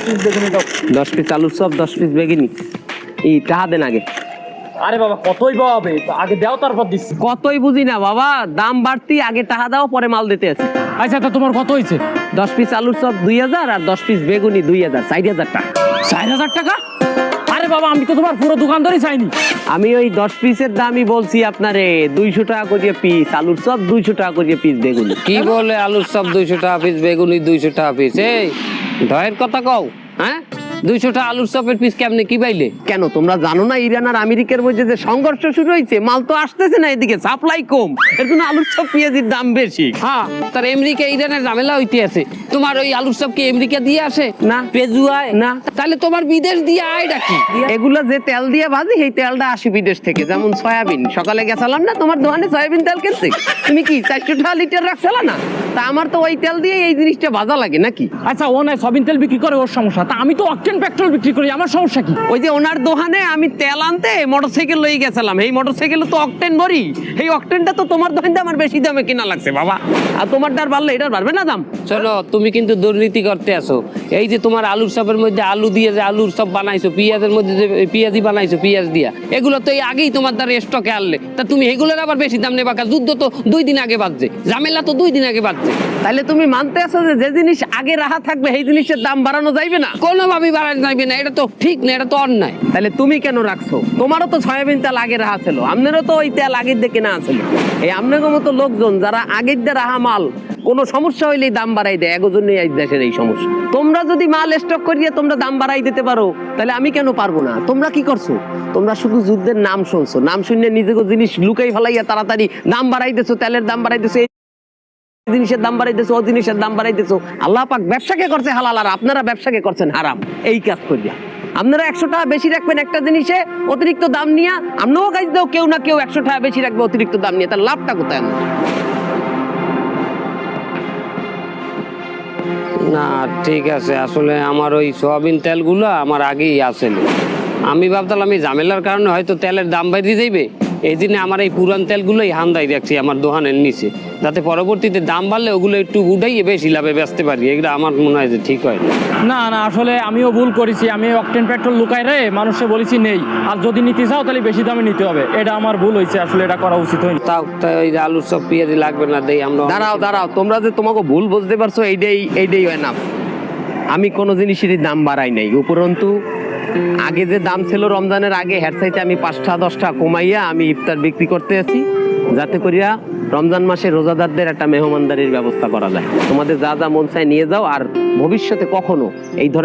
Piece বেগুনি দাও। 10 piece আলুর চপ, 10 পিস বেগুনি। এই টাকা দেন আগে। আরে বাবা কতই পাবে, আগে দাও তারপর দিচ্ছি। কতই বুঝি না বাবা, দাম বাড়তি, আগে টাকা দাও পরে মাল দিতে আছে। আচ্ছা তা তোমার কত হয়েছে? 10 পিস আলুর চপ 2000 আর 10 পিস বেগুনি 2000, 4000 টাকা। 4000 টাকা? আরে বাবা আমি তো তোমার পুরো দোকান ধরেই চাইনি। আমি ওই 10 পিসের দামই বলছি আপনারে, 200 টাকা করে পিস আলুর চপ, 200 টাকা করে পিস বেগুনি। কি বলে আলুর চপ 200 টাকা পিস, বেগুনি 200 টাকা পিস? এই ঢয়ের কথা কও, হ্যাঁ? 200 টাকা আলুর চপের পিস কেমনে কি পাইলে? কেন তোমরা জানো না ইরান আর আমেরিকার মধ্যে যে সংঘর্ষ শুরু হয়েছে, মাল তো আসতেছে না, এদিকে সাপ্লাই কম, এর জন্য আলুর চপ পেঁয়াজির দাম বেশি। হ্যাঁ, তার আমেরিকা ইরানের ঝামেলা হইতে আছে। তোমার ওই আলুর চপ কি আমেরিকা দিয়ে আসে? না। পেজুয়ায় না। তাহলে তোমার বিদেশ দিয়ে আয়টা কি? এগুলা যে তেল দিয়ে ভাজি, এই তেলটা আসে বিদেশ থেকে। যেমন সয়াবিন, সকালে গেছিলাম না তোমার দোকানে সয়াবিন তেল কিনতে, তুমি কি 400 টাকা লিটার রাখছিল না? তা আমার তো ওই তেল দিয়ে এই জিনিসটা ভাজা লাগে নাকি? আচ্ছা ও নাই সয়াবিন তেল বিক্রি করে, ওর সমস্যা। তা আমি তো অকটেন পেট্রোল বিক্রি করি, আমার সমস্যা কি? ওই যে ওনার দোকানে আমি তেল আনতে মোটরসাইকেল লই গেছিলাম, এই মোটরসাইকেলে তো অকটেন ভরি, এই অকটেনটা তো তোমার দোকানে আমার বেশি দামে কিনা লাগছে বাবা, আর তোমার দার বাড়লে এটার বাড়বে না দাম? চলো, তুমি কিন্তু দুর্নীতি করতে আসো। এই যে তোমার আলুর চপের মধ্যে আলু দিয়ে যে আলুর চপ বানাইছো, পেঁয়াজের মধ্যে যে পেঁয়াজি বানাইছো পেঁয়াজ দিয়া, এগুলো তো এই আগেই তোমার দ্বারা স্টকে আনলে, তা তুমি এগুলোর আবার বেশি দাম নেবা? যুদ্ধ তো 2 দিন আগে বাজছে, ঝামেলা তো 2 দিন আগে বাজছে। তাহলে তুমি মানতে আছো যে যে জিনিস আগে রাখা থাকবে সেই জিনিসের দাম বাড়ানো যাইবে না? কোনোভাবেই বাড়ানো যাইবে না, এটা তো ঠিক না, এটা তো অন্যায়। তাহলে তুমি কেন রাখছো? তোমারও তো সয়াবিন তেল আগে রাখা ছিল, আপনারও তো ওই তেল আগের দিয়ে কেনা ছিল। এই আপনার মতো লোকজন যারা আগের দিয়ে রাখা মাল কোনো সমস্যা হইলেই দাম বাড়াই দেয়, এগো জন্যই আজ দেশের এই সমস্যা। তোমরা যদি মাল স্টক করিয়ে তোমরা দাম বাড়াই দিতে পারো, তাহলে আমি কেন পারবো না? তোমরা কি করছো? তোমরা শুধু যুদ্ধের নাম শুনছো, নাম শুনে নিজেকে জিনিস লুকাই ফেলাইয়া তাড়াতাড়ি দাম বাড়াই দিছো, তেলের দাম বাড়াই দিছো, জিনিসের দাম বাড়াইতেছো, ও জিনিসের দাম বাড়াইতেছো। আল্লাহ পাক ব্যবসাকে করছে হালাল, আর আপনারা ব্যবসাকে করছেন হারাম। এই কাজ করিয়া আপনারা 100 টাকা বেশি রাখবেন একটা জিনিসে, অতিরিক্ত দাম নিয়ে আমরাও কাজ দাও, কেউ না কেউ 100 টাকা বেশি রাখবে অতিরিক্ত দাম নিয়ে, তার লাভটা কোথায়? না ঠিক আছে, আসলে আমার ওই সয়াবিন তেলগুলো আমার আগেই আসেন। আমি ভাবতাম আমি ঝামেলার কারণে হয়তো তেলের দাম বাড়িয়ে যাইবে, এই জন্য আমার এই পুরান তেলগুলোই হান্দাই রাখছি আমার দোকানের নিচে, যাতে পরবর্তীতে দাম বাড়লে ওগুলো একটু উঠাইয়ে বেশি লাভে বেচতে পারি। এগুলো আমার মনে হয় যে ঠিক হয় না। না আসলে আমিও ভুল করেছি, আমি অকটেন পেট্রোল লুকাই রে মানুষে বলেছি নেই, আর যদি নিতে চাও তাহলে বেশি দামে নিতে হবে, এটা আমার ভুল হয়েছে, আসলে এটা করা উচিত হয়নি। তাও ওই আলুর সব পেঁয়াজি লাগবে না দেই আমরা। দাঁড়াও, তোমরা যে তোমাকে ভুল বুঝতে পারছো, এইটাই হয় না। আমি কোনো জিনিসেরই দাম বাড়াই নাই, উপরন্তু আগে যে দাম ছিল রমজানের আগে, হের চাইতে আমি 5-10 টাকা কমাইয়া আমি ইফতার বিক্রি করতে আছি, যাতে করিয়া রমজান মাসে রোজাদারদের একটা মেহমানদারির ব্যবস্থা করা যায়। তোমাদের যা যা মন চায় নিয়ে যাও, আর ভবিষ্যতে কখনো এই ধরনের